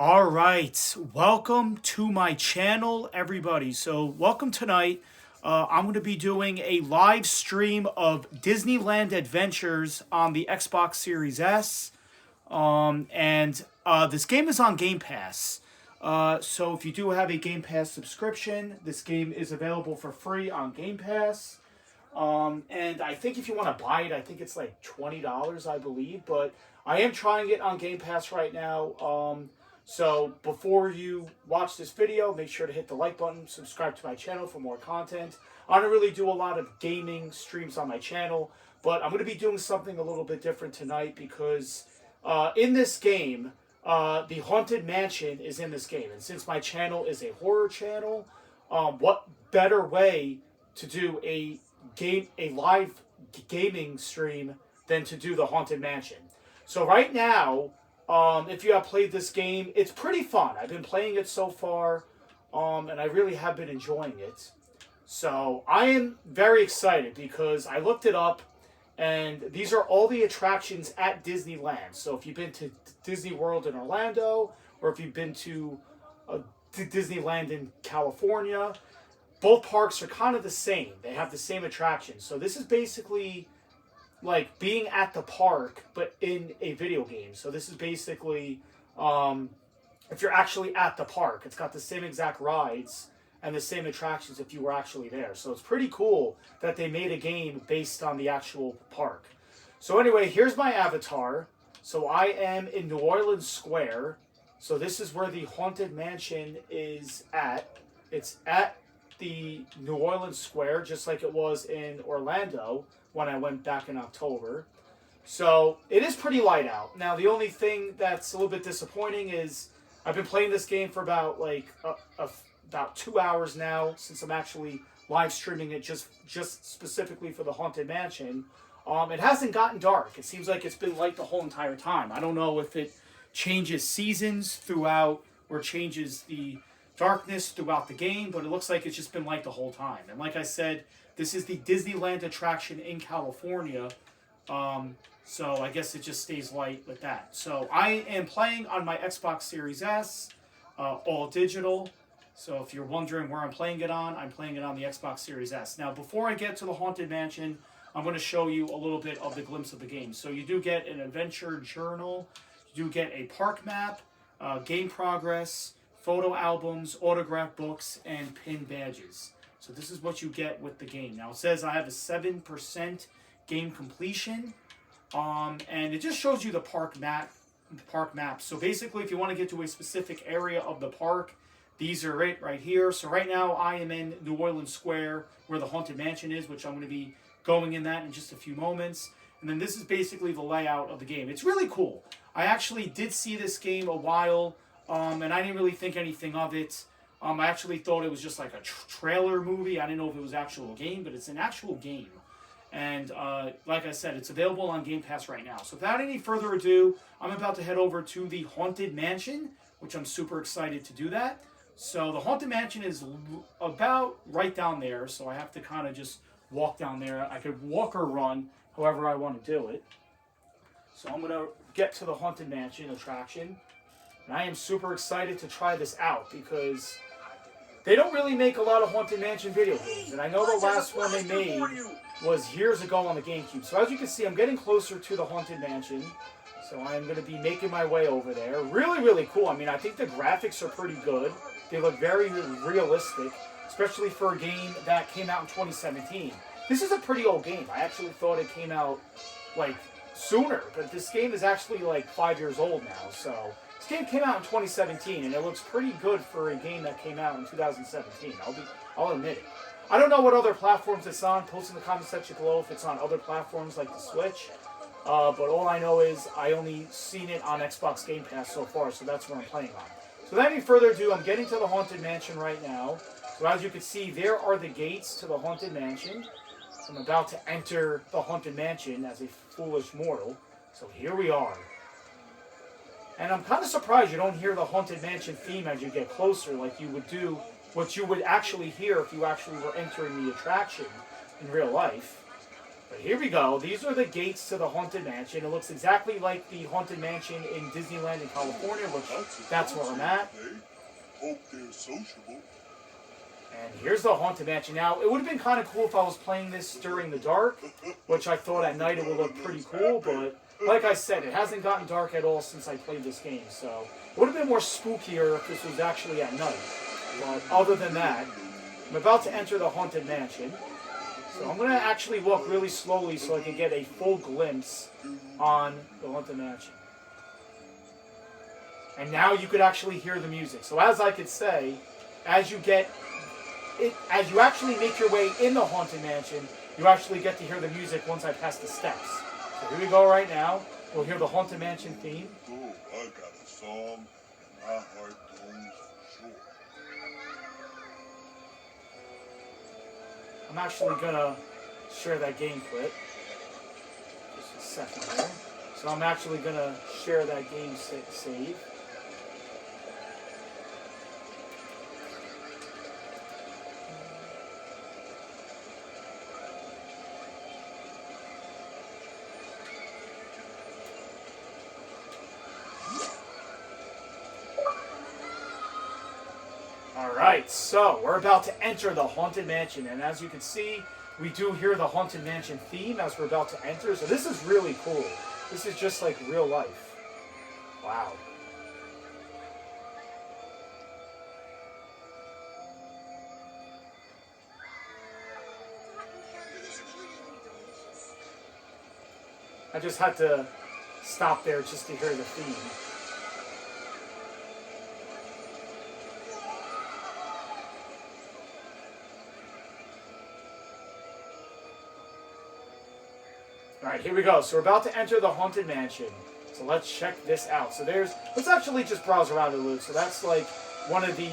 All right, welcome to my channel, everybody. So, welcome tonight. I'm going to be doing a live stream of Disneyland Adventures on the Xbox Series S. This game is on Game Pass. So, if you do have a Game Pass subscription, this game is available for free on Game Pass. And I think if you want to buy it, I think it's like $20, I believe. But I am trying it on Game Pass right now. So before you watch this video, make sure to hit the like button, subscribe to my channel for more content. I don't really do a lot of gaming streams on my channel, but I'm going to be doing something a little bit different tonight because in this game, the Haunted Mansion is in this game. And since my channel is a horror channel, what better way to do a live gaming stream than to do the Haunted Mansion? So right now, if you have played this game, it's pretty fun. I've been playing it so far, and I really have been enjoying it. So I am very excited because I looked it up, and these are all the attractions at Disneyland. So if you've been to Disney World in Orlando, or if you've been to Disneyland in California, both parks are kind of the same. They have the same attractions. So this is basically like being at the park, but in a video game. So this is basically, if you're actually at the park, it's got the same exact rides and the same attractions if you were actually there. So it's pretty cool that they made a game based on the actual park. So anyway, here's my avatar. So I am in New Orleans Square. So this is where the Haunted Mansion is at. It's at the New Orleans Square, just like it was in Orlando when I went back in October. So it is pretty light out. Now the only thing that's a little bit disappointing is I've been playing this game for about about 2 hours now since I'm actually live streaming it just specifically for the Haunted Mansion. It hasn't gotten dark. It seems like it's been light the whole entire time. I don't know if it changes seasons throughout or changes the darkness throughout the game, but it looks like it's just been light the whole time. And like I said, this is the Disneyland attraction in California, so I guess it just stays light with that. So I am playing on my Xbox Series S, all digital. So if you're wondering where I'm playing it on, I'm playing it on the Xbox Series S. Now, before I get to the Haunted Mansion, I'm going to show you a little bit of the glimpse of the game. So you do get an adventure journal, you do get a park map, game progress, photo albums, autograph books, and pin badges. So this is what you get with the game. Now it says I have a 7% game completion, and it just shows you the park map. So basically, if you want to get to a specific area of the park, these are it right here. So right now I am in New Orleans Square, where the Haunted Mansion is, which I'm going to be going in that in just a few moments. And then this is basically the layout of the game. It's really cool. I actually did see this game a while, and I didn't really think anything of it. I actually thought it was just like a trailer movie. I didn't know if it was an actual game, but it's an actual game. And like I said, it's available on Game Pass right now. So without any further ado, I'm about to head over to the Haunted Mansion, which I'm super excited to do that. So the Haunted Mansion is about right down there, so I have to kind of just walk down there. I could walk or run, however I want to do it. So I'm going to get to the Haunted Mansion attraction. And I am super excited to try this out because they don't really make a lot of Haunted Mansion video games. And I know the last one they made was years ago on the GameCube. So as you can see, I'm getting closer to the Haunted Mansion. So I'm going to be making my way over there. Really, really cool. I mean, I think the graphics are pretty good. They look very realistic, especially for a game that came out in 2017. This is a pretty old game. I actually thought it came out, like, sooner. But this game is actually, like, 5 years old now. So this game came out in 2017, and it looks pretty good for a game that came out in 2017. I'll admit it. I don't know what other platforms it's on. Post in the comment section below if it's on other platforms like the Switch. But all I know is I only seen it on Xbox Game Pass so far, so that's what I'm playing on. So without any further ado, I'm getting to the Haunted Mansion right now. So as you can see, there are the gates to the Haunted Mansion. So I'm about to enter the Haunted Mansion as a foolish mortal. So here we are. And I'm kind of surprised you don't hear the Haunted Mansion theme as you get closer, like you would do, what you would actually hear if you actually were entering the attraction in real life. But here we go. These are the gates to the Haunted Mansion. It looks exactly like the Haunted Mansion in Disneyland in California, which that's where I'm at. Hope they're sociable. And here's the Haunted Mansion. Now, it would have been kind of cool if I was playing this during the dark, which I thought at night it would look pretty cool, but like I said, it hasn't gotten dark at all since I played this game, so it would have been more spookier if this was actually at night. But other than that, I'm about to enter the Haunted Mansion. So I'm going to actually walk really slowly so I can get a full glimpse on the Haunted Mansion. And now you could actually hear the music. So as I could say, as you actually make your way in the Haunted Mansion, you actually get to hear the music once I pass the steps. So here we go right now. We'll hear the Haunted Mansion theme. Oh, I got a song, and my heart goes for sure. I'm actually going to share that game clip. Just a second here. So I'm actually going to share that game save. Alright, so we're about to enter the Haunted Mansion, and as you can see, we do hear the Haunted Mansion theme as we're about to enter, so this is really cool. This is just like real life. Wow. I just had to stop there just to hear the theme. Alright, here we go. So we're about to enter the Haunted Mansion. So let's check this out. So let's actually just browse around a little. So that's like one of the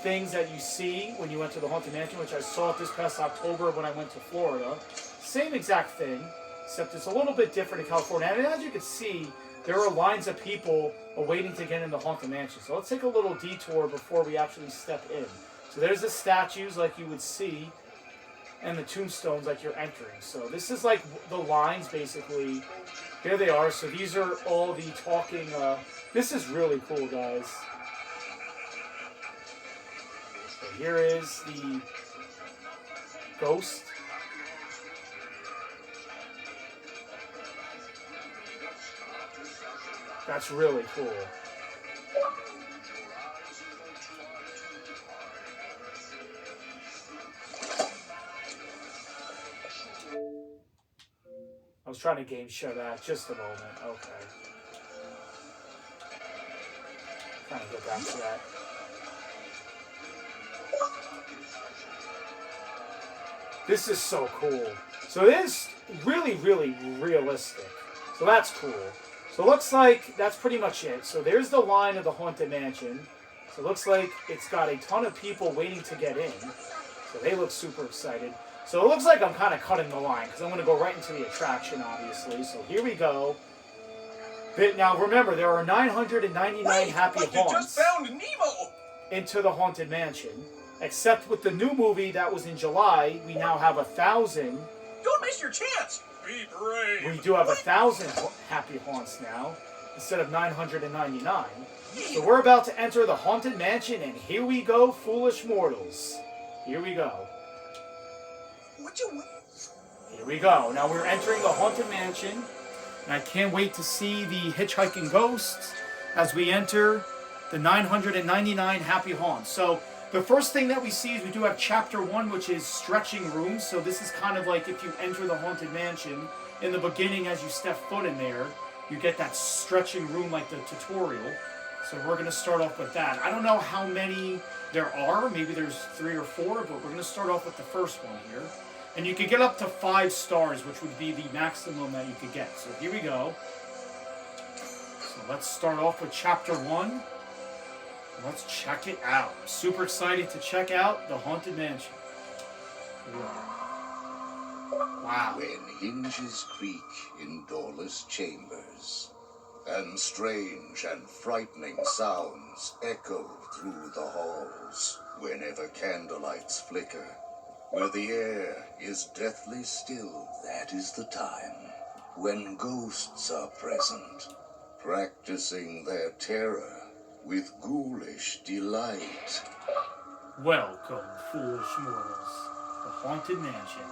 things that you see when you enter the Haunted Mansion, which I saw it this past October when I went to Florida. Same exact thing, except it's a little bit different in California. And as you can see, there are lines of people waiting to get in the Haunted Mansion. So let's take a little detour before we actually step in. So there's the statues like you would see, and the tombstones like you're entering. So this is like the lines basically. Here they are. So these are all the talking. This is really cool, guys. So here is the ghost. That's really cool. I was trying to game show that. Just a moment. Okay. Trying to get back to that. This is so cool. So it is really, really realistic. So that's cool. So it looks like that's pretty much it. So there's the line of the Haunted Mansion. So it looks like it's got a ton of people waiting to get in. So they look super excited. So it looks like I'm kind of cutting the line because I'm going to go right into the attraction, obviously. So here we go. Now remember, there are 999 happy haunts. You just found Nemo! Into the Haunted Mansion. Except with the new movie that was in July, we now have 1,000. Don't miss your chance! Be brave! We do have 1,000 happy haunts now, instead of 999. So we're about to enter the Haunted Mansion, and here we go, foolish mortals. Here we go. What you... Here we go. Now we're entering the Haunted Mansion, and I can't wait to see the hitchhiking ghosts as we enter the 999 happy haunts. So the first thing that we see is we do have Chapter 1, which is stretching rooms. So this is kind of like if you enter the Haunted Mansion, in the beginning as you step foot in there, you get that stretching room like the tutorial. So we're going to start off with that. I don't know how many there are. Maybe there's 3 or 4, but we're going to start off with the first one here. And you can get up to 5 stars, which would be the maximum that you could get. So here we go. So let's start off with Chapter 1. Let's check it out. Super excited to check out the Haunted Mansion. Wow. When hinges creak in doorless chambers, and strange and frightening sounds echo through the halls, whenever candlelights flicker, Where the air is deathly still, that is the time when ghosts are present, practicing their terror with ghoulish delight. Welcome, foolish mortals, the Haunted Mansion.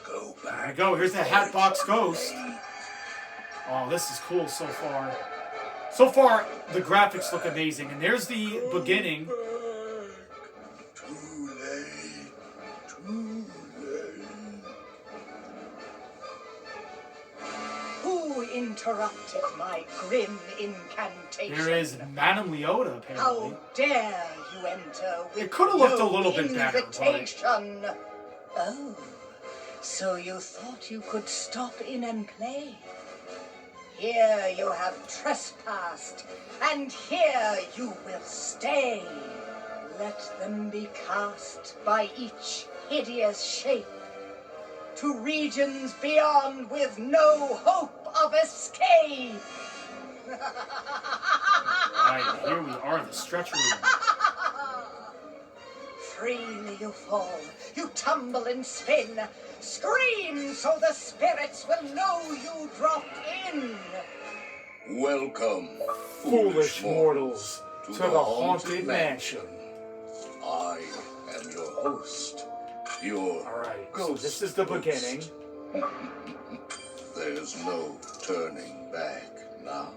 Go There back. we go. Here's the Hatbox Ghost. Oh, this is cool so far. So far, the graphics look amazing. And there's the beginning. Too late. Too late. Who interrupted my grim incantation? Here is Madame Leota, apparently. How dare you enter with It could have looked no a little bit better, but- invitation? Oh, so you thought you could stop in and play? Here you have trespassed, and here you will stay. Let them be cast by each hideous shape to regions beyond with no hope of escape. Alright, here we are, the stretch room. Freely you fall, you tumble and spin. Scream so the spirits will know you dropped in. Welcome, Foolish mortals, to the Haunted Mansion. I am your host, your Alright, so ghost this is the host. beginning. There's no turning back now.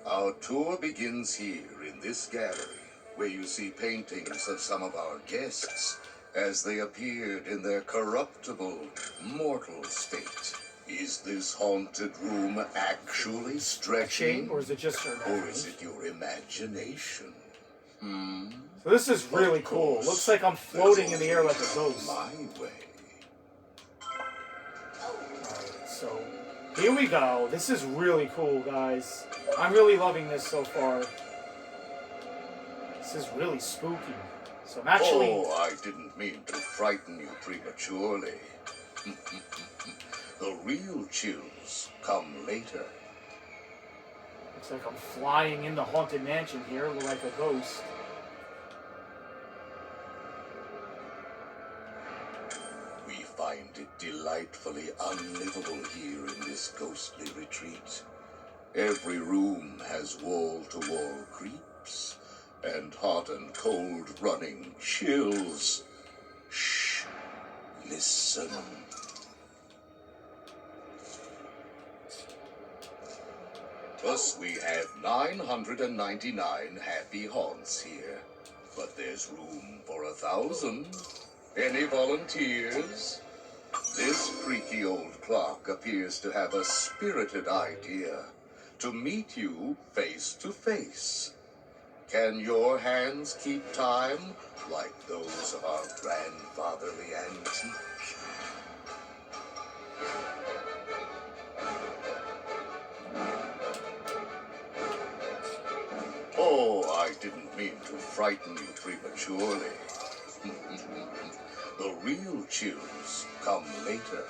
Our tour begins here in this gallery, where you see paintings of some of our guests as they appeared in their corruptible, mortal state. Is this haunted room actually stretching? Or is it just your Or memory? is it your imagination? So this is really cool. Looks like I'm floating in the air like a ghost. My way. Alright, so here we go. This is really cool, guys. I'm really loving this so far. This is really spooky. So I'm actually... Oh, I didn't mean to frighten you prematurely. The real chills come later. Looks like I'm flying in the Haunted Mansion here like a ghost. We find it delightfully unlivable here in this ghostly retreat. Every room has wall-to-wall creeps and hot and cold running chills. Shh. Listen. Thus, we have 999 happy haunts here. But there's room for 1,000. Any volunteers? This creaky old clock appears to have a spirited idea to meet you face to face. Can your hands keep time like those of our grandfatherly antique? Oh, I didn't mean to frighten you prematurely. The real chills come later.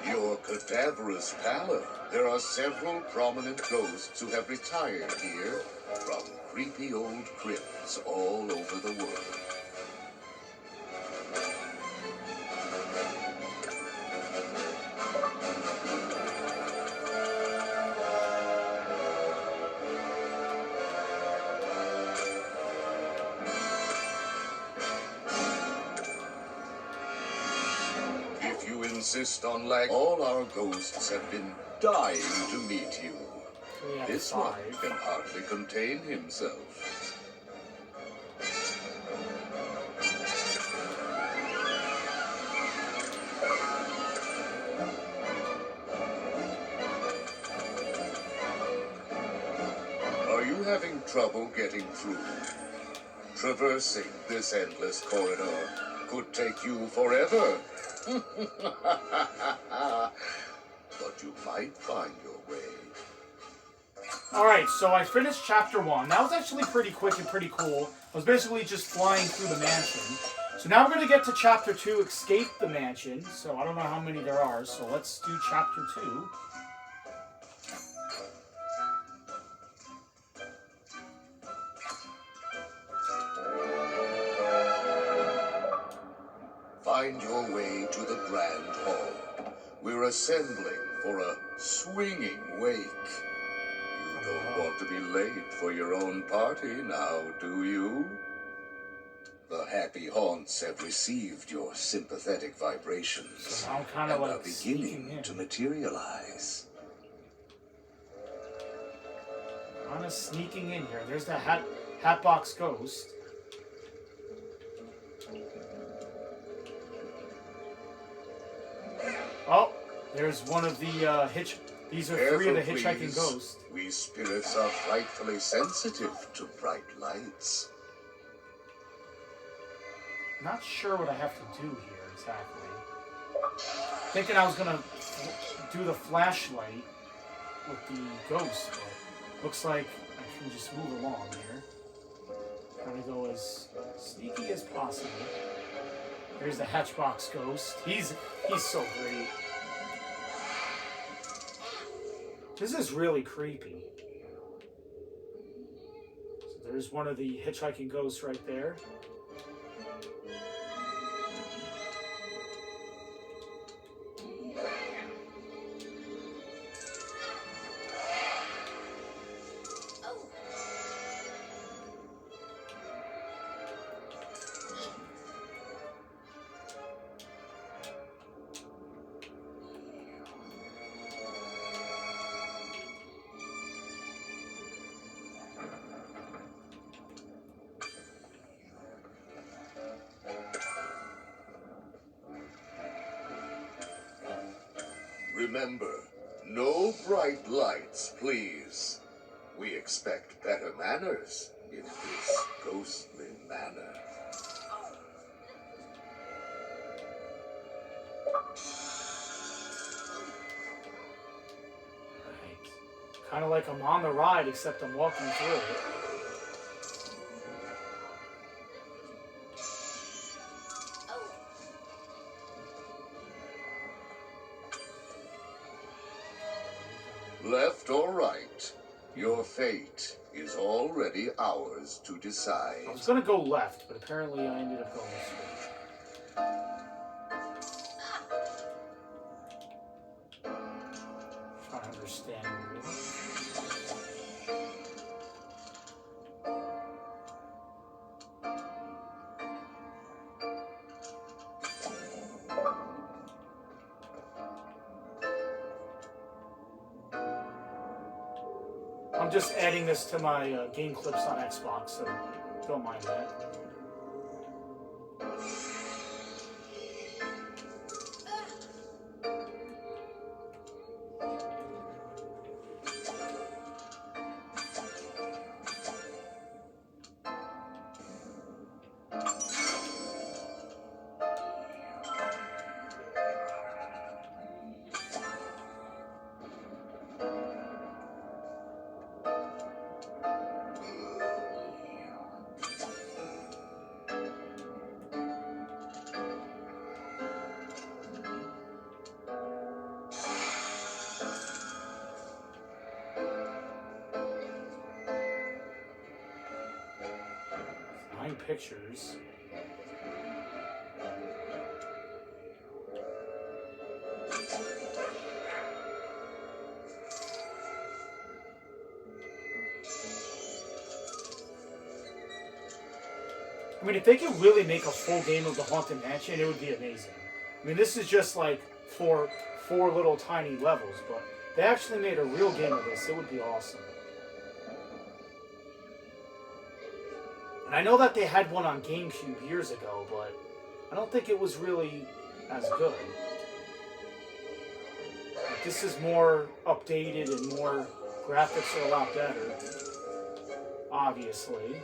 Your cadaverous pallor. There are several prominent ghosts who have retired here from creepy old crypts all over the world. If you insist on all our ghosts have been dying to meet you. We have This one 5. can hardly contain himself. Are you having trouble getting through? Traversing this endless corridor could take you forever. But you might find your way. Alright, so I finished chapter 1. That was actually pretty quick and pretty cool. I was basically just flying through the mansion. So now we're going to get to chapter 2, Escape the Mansion. So I don't know how many there are, so let's do chapter 2. Find your way to the Grand Hall. We're assembling for a swinging wake. You don't want to be late for your own party now, do you? The Happy Haunts have received your sympathetic vibrations So I'm kind and of are like sneaking beginning in. to materialize. Kind of sneaking in here. There's the Hatbox Ghost. Oh, there's one of the These are 3 of the Careful, hitchhiking please. ghosts. We spirits are frightfully sensitive to bright lights. Not sure what I have to do here exactly. Thinking I was gonna do the flashlight with the ghost, but looks like I can just move along here. Trying to go as sneaky as possible. Here's the Hatchbox Ghost. He's so great. This is really creepy. So there's one of the hitchhiking ghosts right there. Remember, no bright lights, please. We expect better manners in this ghostly manner. Kind of like I'm on the ride, except I'm walking through it. Left or right, your fate is already ours to decide. I was gonna go left, but apparently I ended up going straight. Trying to understand. I'm just adding this to my game clips on Xbox, so don't mind that. Pictures. I mean, if they could really make a full game of the Haunted Mansion, it would be amazing. I mean, this is just like four little tiny levels, but if they actually made a real game of this, it would be awesome. And I know that they had one on GameCube years ago, but I don't think it was really as good. Like, this is more updated and more graphics are a lot better, obviously.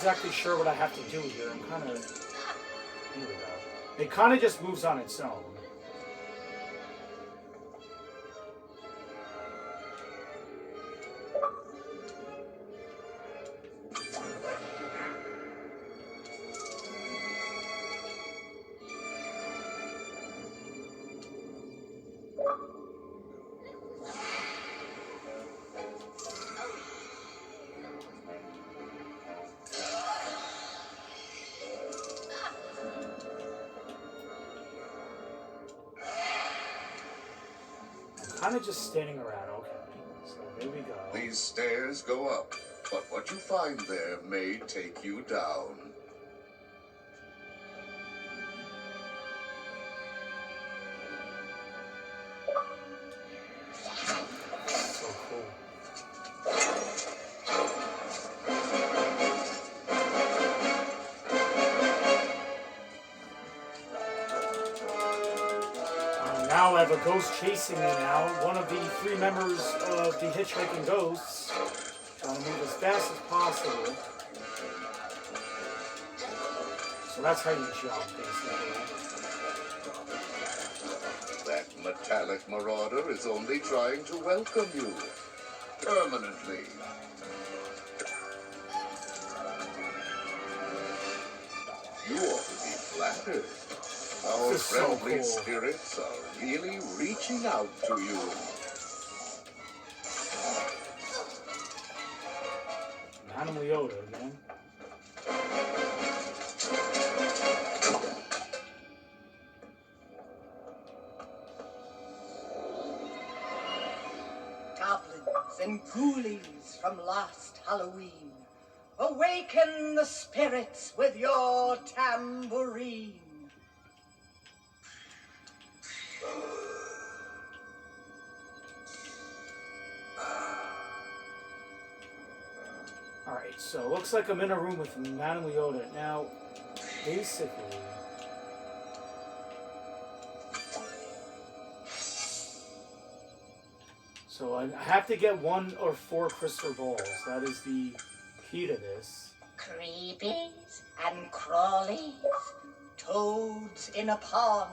exactly sure what I have to do here. I'm kind of... Here we go. It kind of just moves on its own. Kind of just standing around, okay. So there we go. These stairs go up, but what you find there may take you down. So cool. Now I have a ghost chasing me now. One of the 3 members of the Hitchhiking Ghosts. Trying to move as fast as possible. So that's how you jump, basically. That metallic marauder is only trying to welcome you. Permanently. You ought to be flattered. Our This is so friendly cool. spirits are really reaching out to you. Madame Leota again. Goblins and ghoulies from last Halloween, awaken the spirits with your tambourine. Alright, so looks like I'm in a room with Madame Leota. Now, basically... So I have to get 1 or 4 crystal balls. That is the key to this. Creepies and crawlies, toads in a pond,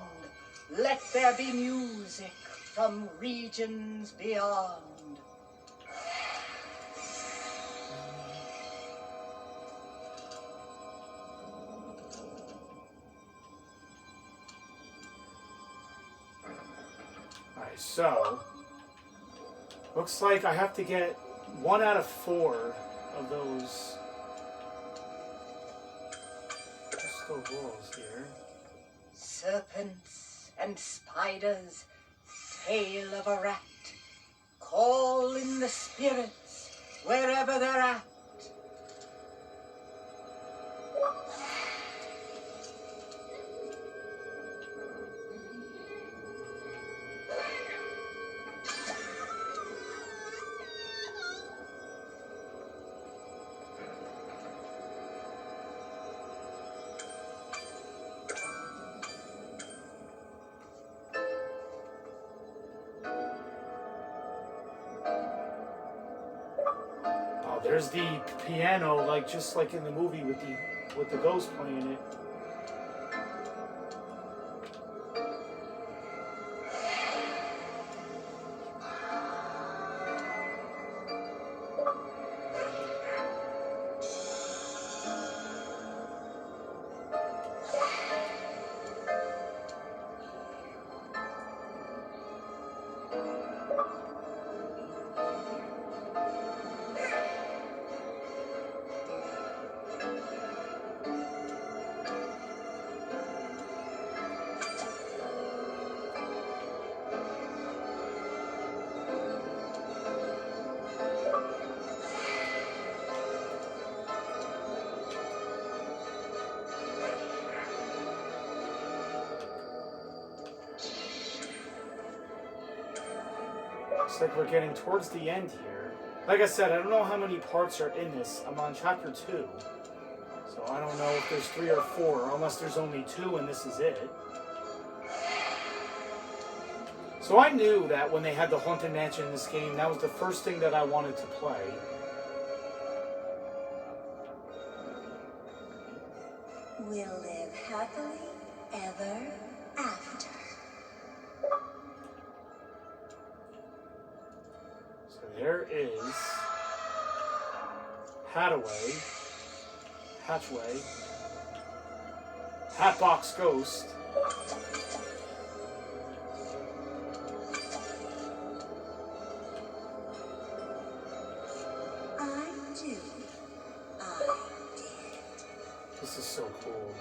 let there be music from regions beyond. Alright, so... Looks like I have to get 1 out of 4 of those crystal balls here. Serpents and spiders, tail of a rat, call in the spirits wherever they're at. There's the piano, like just like in the movie with the ghost playing it. Looks like we're getting towards the end here. Like I said, I don't know how many parts are in this. I'm on chapter 2. So I don't know if there's 3 or 4, unless there's only 2 and this is it. So I knew that when they had the Haunted Mansion in this game, that was the first thing that I wanted to play. will live happily ever after. So there is Hatchway, Hatbox Ghost, I do. I did. this is so cool.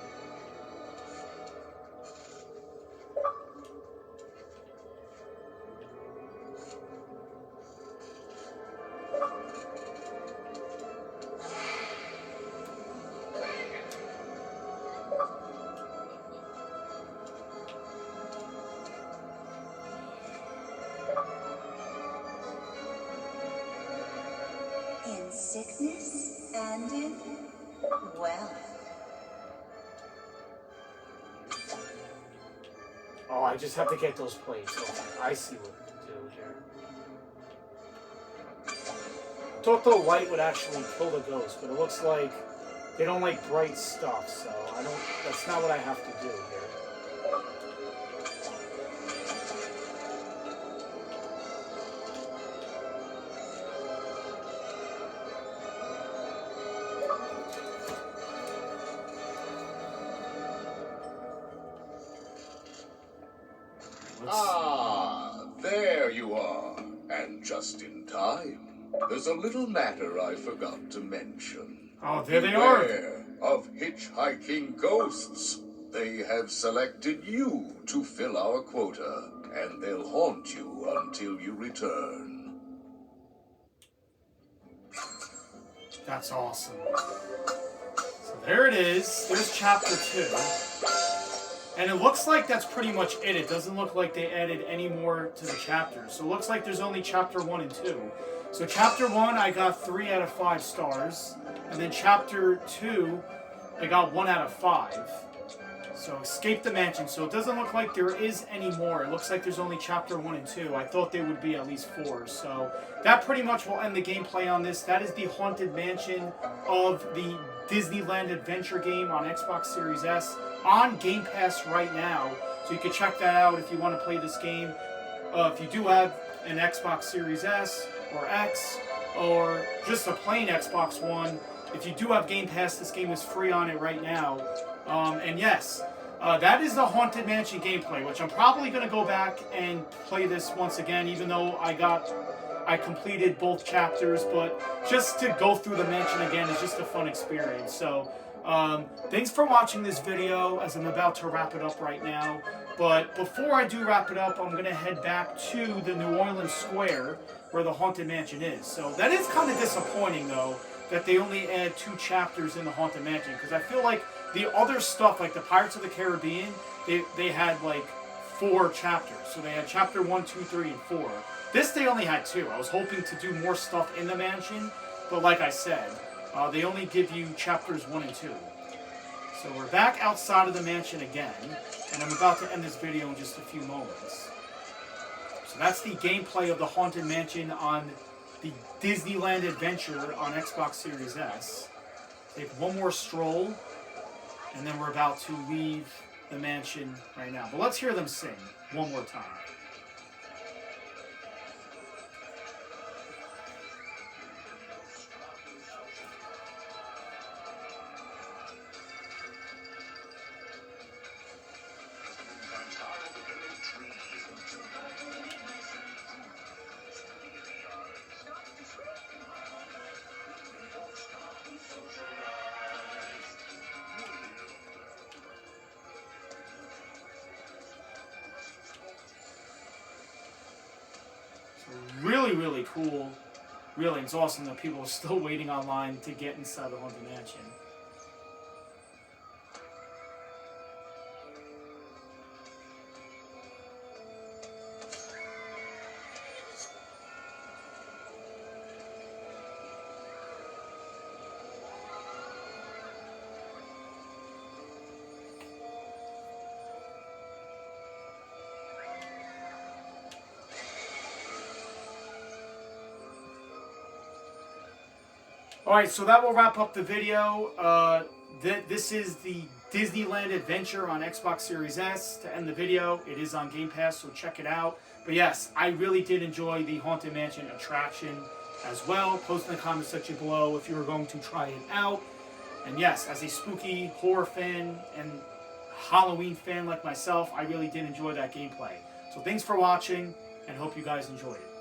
In sickness and in wealth. Oh, I just have to get those plates. Okay, I see what to do here. Thought the light would actually kill the ghost, but it looks like they don't like bright stuff, so that's not what I have to do here. Ah, there you are. And just in time. There's a little matter I forgot to mention. Oh, there they are. Beware of hitchhiking ghosts. They have selected you to fill our quota, and they'll haunt you until you return. That's awesome. So there it is. There's chapter 2. And it looks like that's pretty much it. It doesn't look like they added any more to the chapters. So it looks like there's only chapter 1 and 2. So chapter 1, I got 3 out of 5 stars. And then chapter 2, I got 1 out of 5. So Escape the Mansion. So it doesn't look like there is any more. It looks like there's only chapter 1 and 2. I thought there would be at least 4. So that pretty much will end the gameplay on this. That is the Haunted Mansion of the Disneyland Adventure game on Xbox Series S on Game Pass right now. So you can check that out if you want to play this game. If you do have an Xbox Series S or X or just a plain Xbox One, if you do have Game Pass, this game is free on it right now. And yes, that is the Haunted Mansion gameplay, which I'm probably going to go back and play this once again, even though I completed both chapters, but just to go through the mansion again is just a fun experience. So, thanks for watching this video as I'm about to wrap it up right now. But before I do wrap it up, I'm going to head back to the New Orleans Square where the Haunted Mansion is. So that is kind of disappointing, though, that they only add 2 chapters in the Haunted Mansion, because I feel like the other stuff, like the Pirates of the Caribbean, they had like 4 chapters. So they had chapter 1, 2, 3, and 4. This they only had 2. I was hoping to do more stuff in the mansion, but like I said, they only give you chapters 1 and 2. So we're back outside of the mansion again, and I'm about to end this video in just a few moments. So that's the gameplay of the Haunted Mansion on the Disneyland Adventure on Xbox Series S. Take one more stroll, and then we're about to leave the mansion right now. But let's hear them sing one more time. Really, really cool. Really, it's awesome that people are still waiting online to get inside the Haunted Mansion. Alright, so that will wrap up the video. this is the Disneyland Adventure on Xbox Series S. To end the video, it is on Game Pass, so check it out. But yes, I really did enjoy the Haunted Mansion attraction as well. Post in the comment section below if you were going to try it out. And yes, as a spooky horror fan and Halloween fan like myself, I really did enjoy that gameplay. So thanks for watching, and hope you guys enjoyed it.